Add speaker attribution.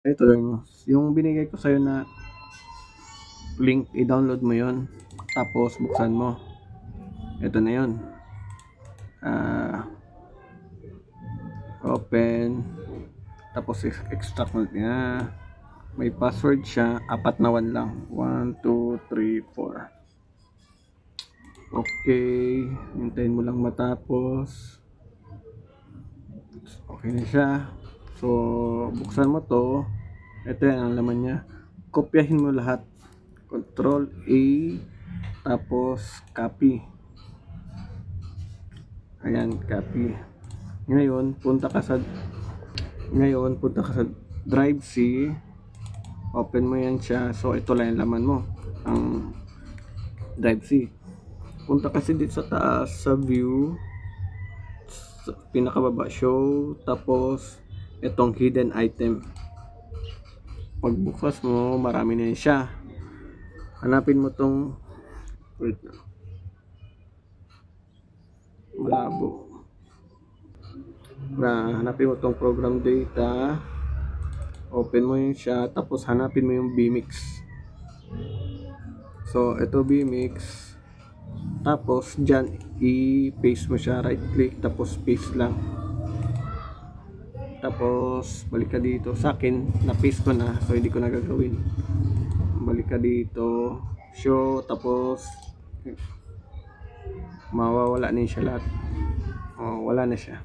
Speaker 1: Ito yung binigay ko sa'yo na link, i-download mo yon, tapos buksan mo. Ito na yon. Open, tapos extract mo niya. May password siya, 4 na 1 lang, 1 2 3 4. Okay, hintayin mo lang matapos. Okay na siya. So buksan mo to. Ito yan ang laman niya. Kopyahin mo lahat, Control A, tapos copy. Ayan, copy. Ngayon punta ka sa Drive C. Open mo yan siya. So ito lang yung laman mo, ang Drive C. Punta kasi dito sa taas sa view, sa pinakababa, show, tapos itong hidden item. Pagbukas mo, marami na yan siya. Hanapin mo tong, wait na, malabo na, hanapin mo tong program data. Open mo yun siya, tapos hanapin mo yung BMix. So ito BMix, tapos dyan i-paste mo siya, right click tapos paste lang, tapos balik ka dito. Sa akin na paste ko na, so hindi ko na gagawin. Balik ka dito, show, tapos mawawala na siya lahat. Wala na siya.